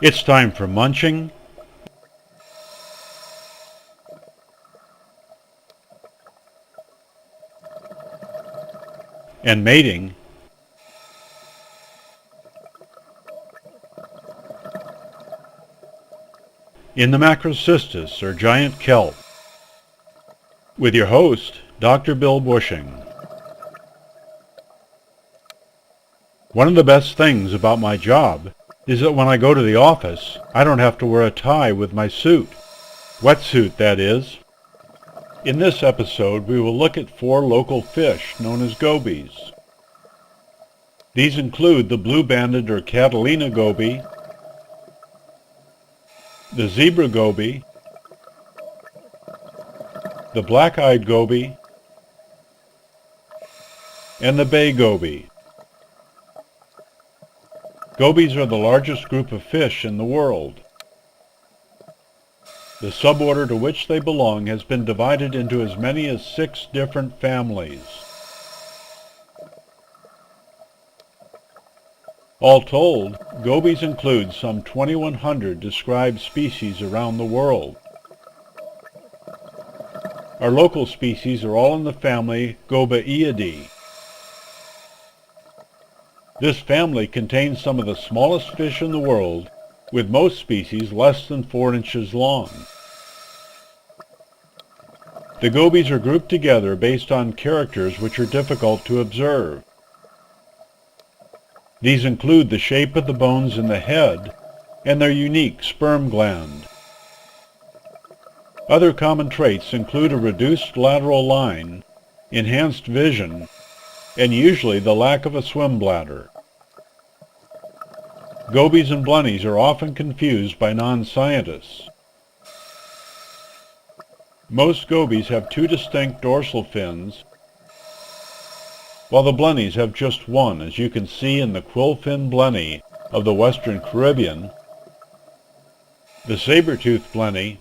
It's time for munching and mating in the macrocystis, or giant kelp, with your host, Dr. Bill Bushing. One of the best things about my job is that when I go to the office, I don't have to wear a tie with my suit. Wetsuit, that is. In this episode, we will look at 4 local fish known as gobies. These include the blue-banded or Catalina goby, the zebra goby, the black-eyed goby, and the bay goby. Gobies are the largest group of fish in the world. The suborder to which they belong has been divided into as many as 6 different families. All told, gobies include some 2,100 described species around the world. Our local species are all in the family Gobiidae. This family contains some of the smallest fish in the world, with most species less than 4 inches long. The gobies are grouped together based on characters which are difficult to observe. These include the shape of the bones in the head and their unique sperm gland. Other common traits include a reduced lateral line, enhanced vision, and usually the lack of a swim bladder. Gobies and blennies are often confused by non-scientists. Most gobies have 2 distinct dorsal fins, while the blennies have just one, as you can see in the quillfin blenny of the Western Caribbean, the saber-toothed blenny,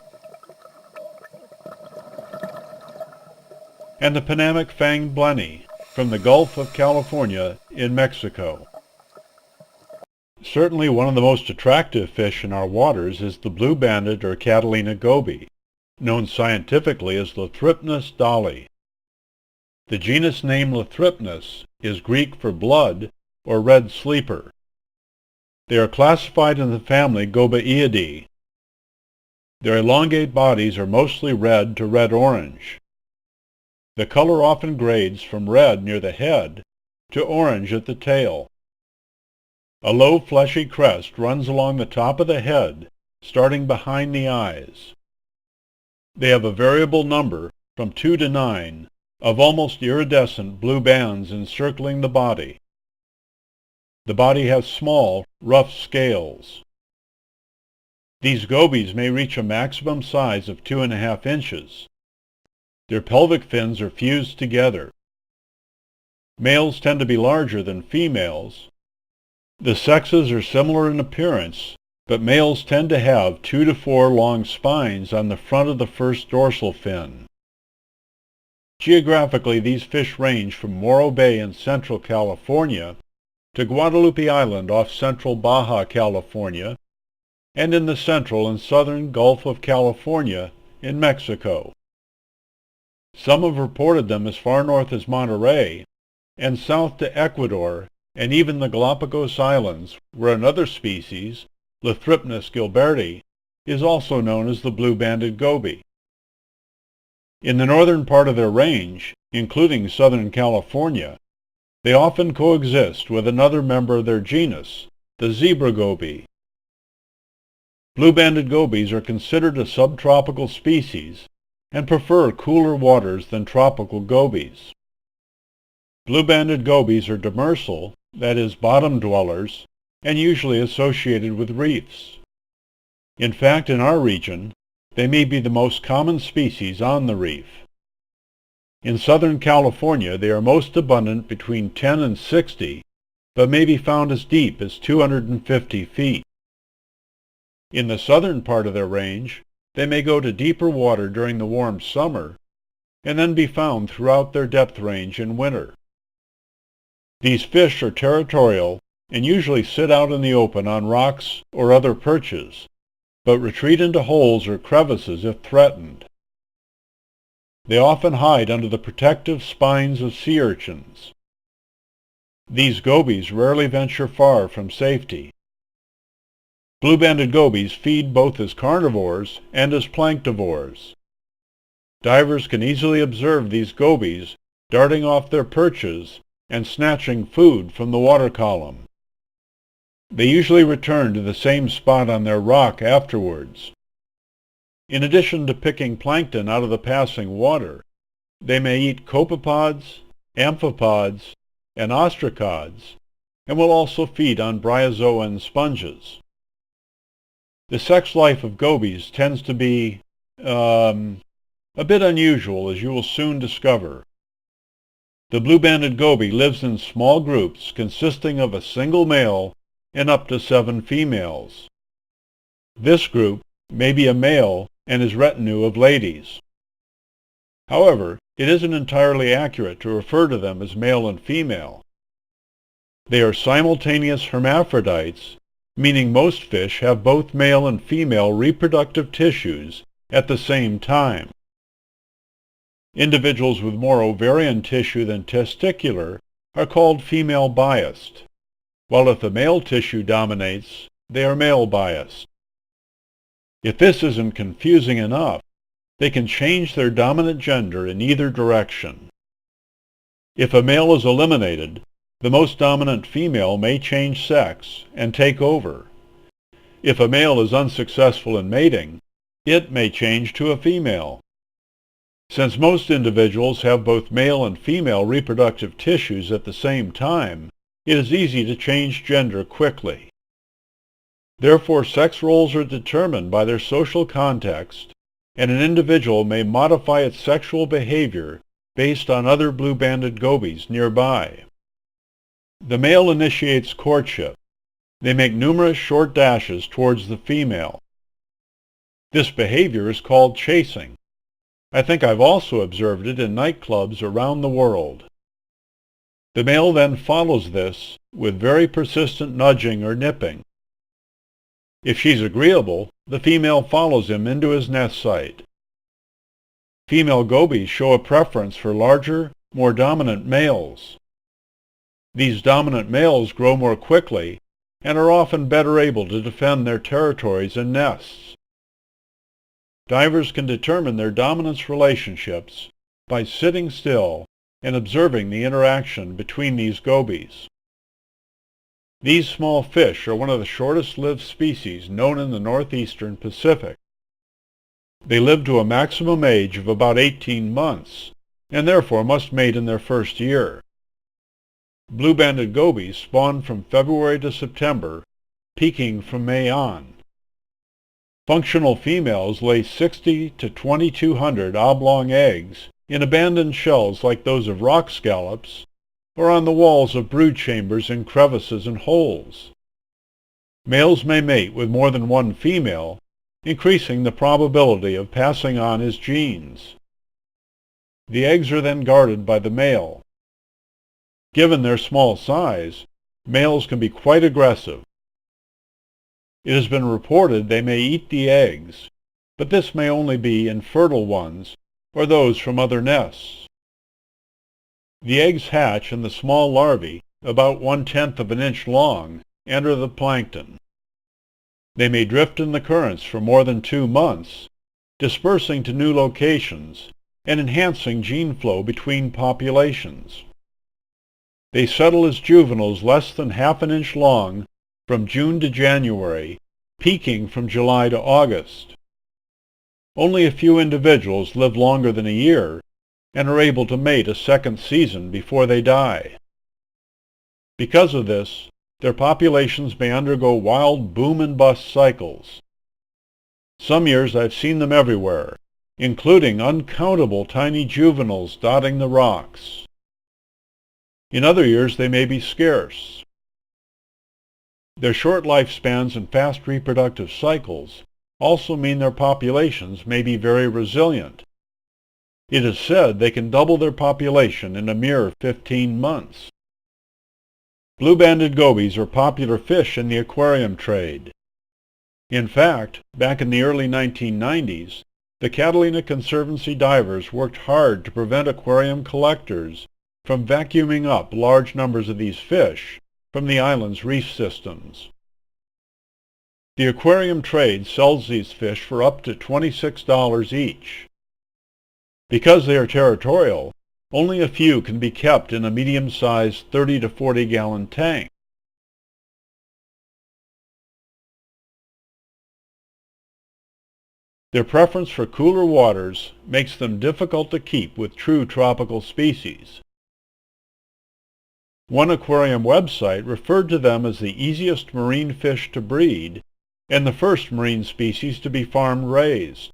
and the Panamanic fanged blenny from the Gulf of California in Mexico. Certainly one of the most attractive fish in our waters is the blue-banded or Catalina goby, known scientifically as Lathripnus dolly. The genus name Lathripnus is Greek for blood or red sleeper. They are classified in the family Gobiidae. Their elongate bodies are mostly red to red-orange. The color often grades from red near the head to orange at the tail. A low fleshy crest runs along the top of the head, starting behind the eyes. They have a variable number, from 2 to 9, of almost iridescent blue bands encircling the body. The body has small, rough scales. These gobies may reach a maximum size of 2.5 inches. Their pelvic fins are fused together. Males tend to be larger than females. The sexes are similar in appearance, but males tend to have 2 to 4 long spines on the front of the first dorsal fin. Geographically, these fish range from Morro Bay in central California to Guadalupe Island off central Baja California, and in the central and southern Gulf of California in Mexico. Some have reported them as far north as Monterey, and south to Ecuador, and even the Galapagos Islands, where another species, Lathripnus gilberti, is also known as the blue-banded goby. In the northern part of their range, including southern California, they often coexist with another member of their genus, the zebra goby. Blue-banded gobies are considered a subtropical species and prefer cooler waters than tropical gobies. Blue-banded gobies are demersal, that is, bottom dwellers, and usually associated with reefs. In fact, in our region, they may be the most common species on the reef. In Southern California, they are most abundant between 10 and 60, but may be found as deep as 250 feet. In the southern part of their range, they may go to deeper water during the warm summer, and then be found throughout their depth range in winter. These fish are territorial and usually sit out in the open on rocks or other perches, but retreat into holes or crevices if threatened. They often hide under the protective spines of sea urchins. These gobies rarely venture far from safety. Blue-banded gobies feed both as carnivores and as planktivores. Divers can easily observe these gobies darting off their perches and snatching food from the water column. They usually return to the same spot on their rock afterwards. In addition to picking plankton out of the passing water, they may eat copepods, amphipods, and ostracods, and will also feed on bryozoa and sponges. The sex life of gobies tends to be a bit unusual, as you will soon discover. The blue-banded goby lives in small groups consisting of a single male and up to 7 females. This group may be a male and his retinue of ladies. However, it isn't entirely accurate to refer to them as male and female. They are simultaneous hermaphrodites, meaning most fish have both male and female reproductive tissues at the same time. Individuals with more ovarian tissue than testicular are called female biased, while if the male tissue dominates, they are male biased. If this isn't confusing enough, they can change their dominant gender in either direction. If a male is eliminated, the most dominant female may change sex and take over. If a male is unsuccessful in mating, it may change to a female. Since most individuals have both male and female reproductive tissues at the same time, it is easy to change gender quickly. Therefore, sex roles are determined by their social context, and an individual may modify its sexual behavior based on other blue-banded gobies nearby. The male initiates courtship. They make numerous short dashes towards the female. This behavior is called chasing. I think I've also observed it in nightclubs around the world. The male then follows this with very persistent nudging or nipping. If she's agreeable, the female follows him into his nest site. Female gobies show a preference for larger, more dominant males. These dominant males grow more quickly and are often better able to defend their territories and nests. Divers can determine their dominance relationships by sitting still and observing the interaction between these gobies. These small fish are one of the shortest-lived species known in the northeastern Pacific. They live to a maximum age of about 18 months, and therefore must mate in their first year. Blue-banded gobies spawn from February to September, peaking from May on. Functional females lay 60 to 2,200 oblong eggs in abandoned shells like those of rock scallops, or on the walls of brood chambers in crevices and holes. Males may mate with more than one female, increasing the probability of passing on his genes. The eggs are then guarded by the male. Given their small size, males can be quite aggressive. It has been reported they may eat the eggs, but this may only be infertile ones or those from other nests. The eggs hatch and the small larvae, about 1/10 of an inch long, enter the plankton. They may drift in the currents for more than 2 months, dispersing to new locations and enhancing gene flow between populations. They settle as juveniles less than half an inch long from June to January, peaking from July to August. Only a few individuals live longer than a year and are able to mate a second season before they die. Because of this, their populations may undergo wild boom and bust cycles. Some years I've seen them everywhere, including uncountable tiny juveniles dotting the rocks. In other years they may be scarce. Their short lifespans and fast reproductive cycles also mean their populations may be very resilient. It is said they can double their population in a mere 15 months. Blue-banded gobies are popular fish in the aquarium trade. In fact, back in the early 1990s, the Catalina Conservancy divers worked hard to prevent aquarium collectors from vacuuming up large numbers of these fish from the island's reef systems. The aquarium trade sells these fish for up to $26 each. Because they are territorial, only a few can be kept in a medium-sized 30 to 40-gallon tank. Their preference for cooler waters makes them difficult to keep with true tropical species. One aquarium website referred to them as the easiest marine fish to breed and the first marine species to be farm-raised.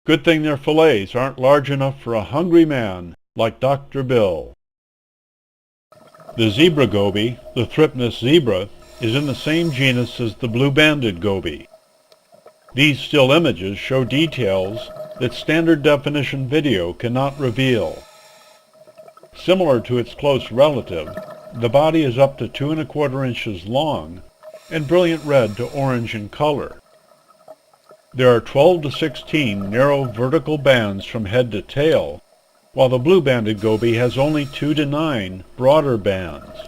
Good thing their fillets aren't large enough for a hungry man like Dr. Bill. The zebra goby, the Thripnus zebra, is in the same genus as the blue-banded goby. These still images show details that standard definition video cannot reveal. Similar to its close relative, the body is up to 2 1/4 inches long and brilliant red to orange in color. There are 12 to 16 narrow vertical bands from head to tail, while the blue-banded goby has only 2 to 9 broader bands.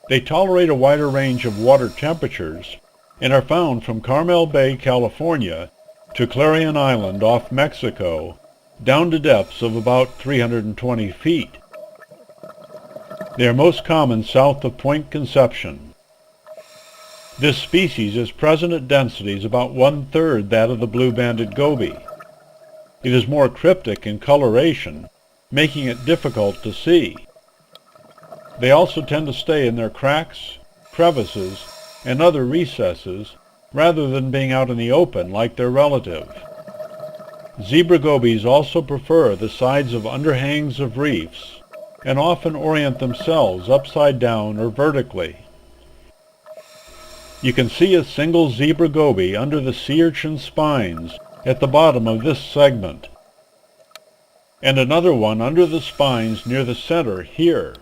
They tolerate a wider range of water temperatures and are found from Carmel Bay, California, to Clarion Island off Mexico, down to depths of about 320 feet. They are most common south of Point Conception. This species is present at densities about 1/3 that of the blue-banded goby. It is more cryptic in coloration, making it difficult to see. They also tend to stay in their cracks, crevices, and other recesses rather than being out in the open like their relative. Zebra gobies also prefer the sides of underhangs of reefs and often orient themselves upside down or vertically. You can see a single zebra goby under the sea urchin spines at the bottom of this segment, and another one under the spines near the center here.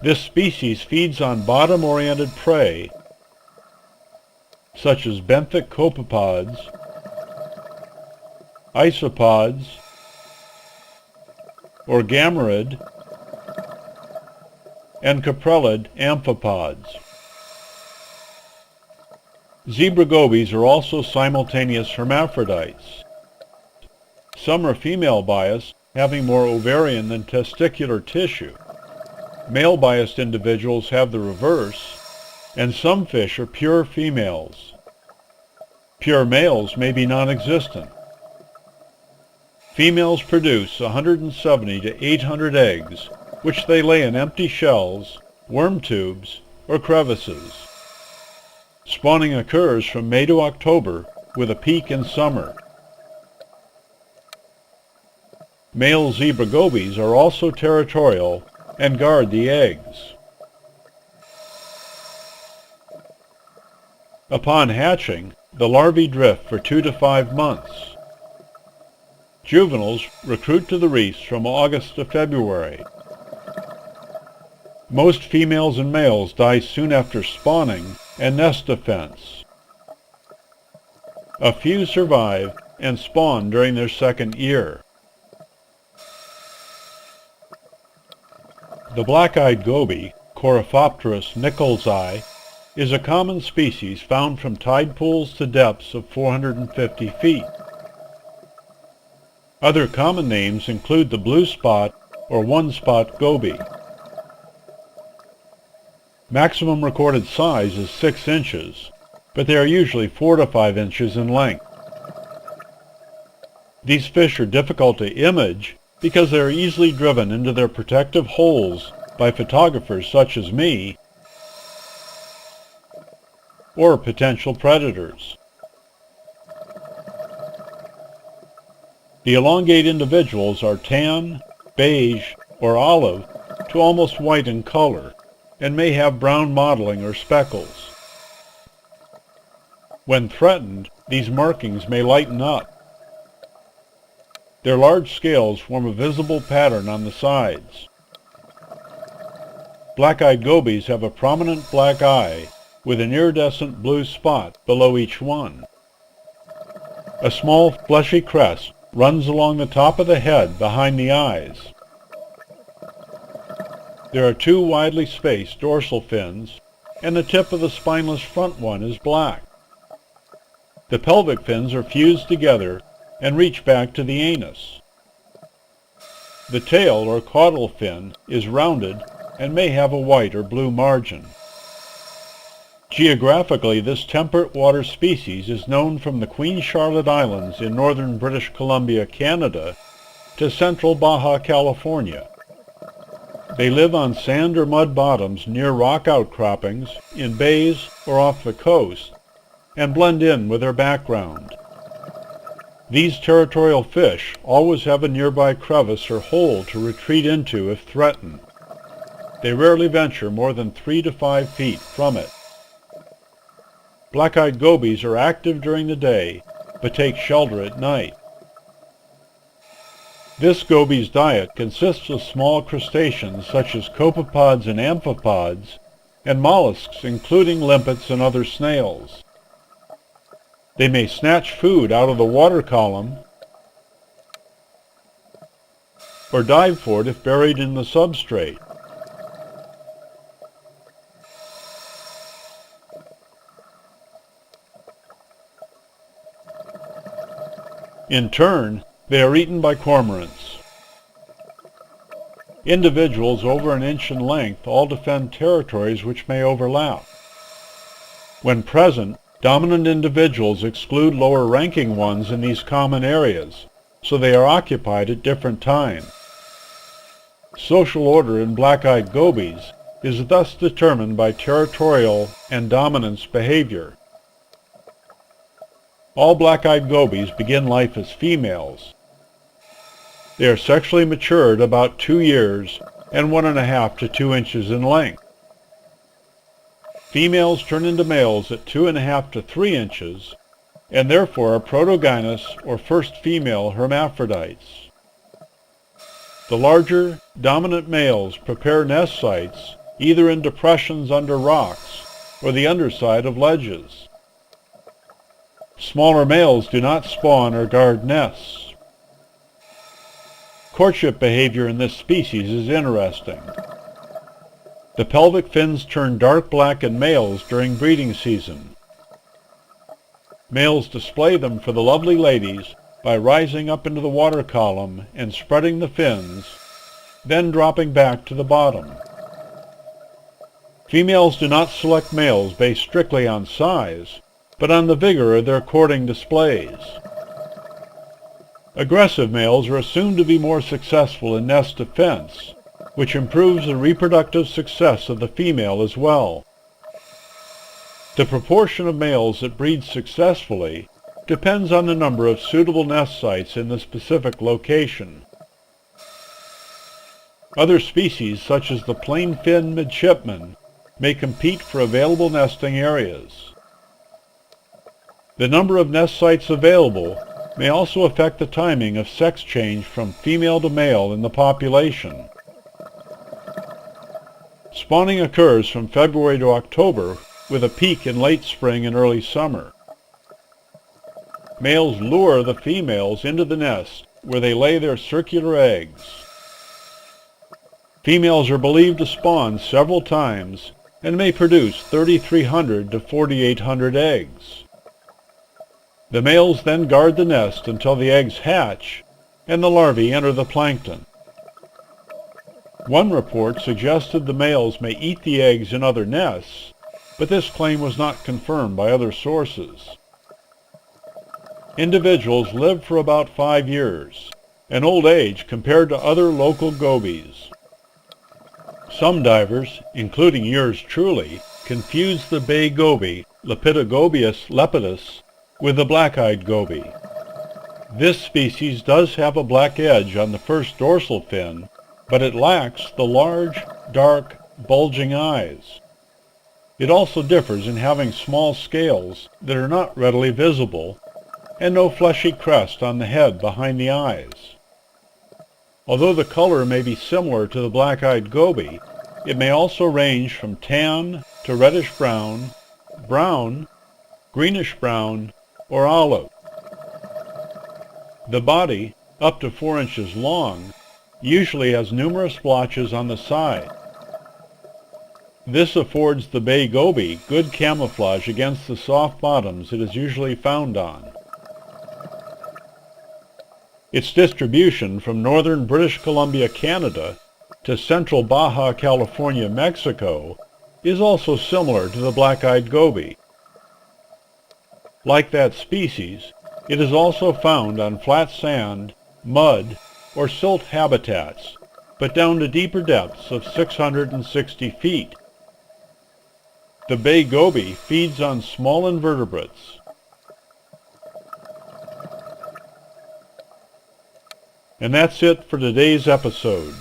This species feeds on bottom-oriented prey, such as benthic copepods, isopods, orgamerid, and caprellid amphipods. Zebra gobies are also simultaneous hermaphrodites. Some are female-biased, having more ovarian than testicular tissue. Male-biased individuals have the reverse, and some fish are pure females. Pure males may be non-existent. Females produce 170 to 800 eggs, which they lay in empty shells, worm tubes, or crevices. Spawning occurs from May to October, with a peak in summer. Male zebra gobies are also territorial and guard the eggs. Upon hatching, the larvae drift for 2 to 5 months. Juveniles recruit to the reefs from August to February. Most females and males die soon after spawning and nest defense. A few survive and spawn during their second year. The black-eyed goby, Coryphopterus nichollsi, is a common species found from tide pools to depths of 450 feet. Other common names include the blue spot or one-spot goby. Maximum recorded size is 6 inches, but they are usually 4 to 5 inches in length. These fish are difficult to image because they are easily driven into their protective holes by photographers such as me or potential predators. The elongate individuals are tan, beige, or olive to almost white in color, and may have brown mottling or speckles. When threatened, these markings may lighten up. Their large scales form a visible pattern on the sides. Black-eyed gobies have a prominent black eye with an iridescent blue spot below each one. A small fleshy crest runs along the top of the head behind the eyes. There are two widely spaced dorsal fins, and the tip of the spineless front one is black. The pelvic fins are fused together and reach back to the anus. The tail or caudal fin is rounded and may have a white or blue margin. Geographically, this temperate water species is known from the Queen Charlotte Islands in northern British Columbia, Canada, to central Baja California. They live on sand or mud bottoms near rock outcroppings, in bays or off the coast, and blend in with their background. These territorial fish always have a nearby crevice or hole to retreat into if threatened. They rarely venture more than 3 to 5 feet from it. Black-eyed gobies are active during the day, but take shelter at night. This goby's diet consists of small crustaceans such as copepods and amphipods, and mollusks including limpets and other snails. They may snatch food out of the water column or dive for it if buried in the substrate. In turn, they are eaten by cormorants. Individuals over an inch in length all defend territories which may overlap. When present, dominant individuals exclude lower-ranking ones in these common areas, so they are occupied at different times. Social order in black-eyed gobies is thus determined by territorial and dominance behavior. All black-eyed gobies begin life as females. They are sexually mature at about 2 years and 1.5 to 2 inches in length. Females turn into males at 2.5 to 3 inches, and therefore are proto-gynous or first female hermaphrodites. The larger, dominant males prepare nest sites either in depressions under rocks or the underside of ledges. Smaller males do not spawn or guard nests. Courtship behavior in this species is interesting. The pelvic fins turn dark black in males during breeding season. Males display them for the lovely ladies by rising up into the water column and spreading the fins, then dropping back to the bottom. Females do not select males based strictly on size, but on the vigor of their courting displays. Aggressive males are assumed to be more successful in nest defense, which improves the reproductive success of the female as well. The proportion of males that breed successfully depends on the number of suitable nest sites in the specific location. Other species, such as the plain-fin midshipman, may compete for available nesting areas. The number of nest sites available may also affect the timing of sex change from female to male in the population. Spawning occurs from February to October, with a peak in late spring and early summer. Males lure the females into the nest, where they lay their circular eggs. Females are believed to spawn several times and may produce 3,300 to 4,800 eggs. The males then guard the nest until the eggs hatch and the larvae enter the plankton. One report suggested the males may eat the eggs in other nests, but this claim was not confirmed by other sources. Individuals live for about 5 years, an old age compared to other local gobies. Some divers, including yours truly, confuse the bay goby, Lepidogobus lepidus, with the black-eyed goby. This species does have a black edge on the first dorsal fin, but it lacks the large, dark, bulging eyes. It also differs in having small scales that are not readily visible, and no fleshy crest on the head behind the eyes. Although the color may be similar to the black-eyed goby, it may also range from tan to reddish-brown, brown, greenish-brown, or olive. The body, up to 4 inches long, usually has numerous blotches on the side. This affords the bay goby good camouflage against the soft bottoms it is usually found on. Its distribution from northern British Columbia, Canada, to central Baja California, Mexico, is also similar to the black-eyed goby. Like that species, it is also found on flat sand, mud, or silt habitats, but down to deeper depths of 660 feet. The bay goby feeds on small invertebrates. And that's it for today's episode.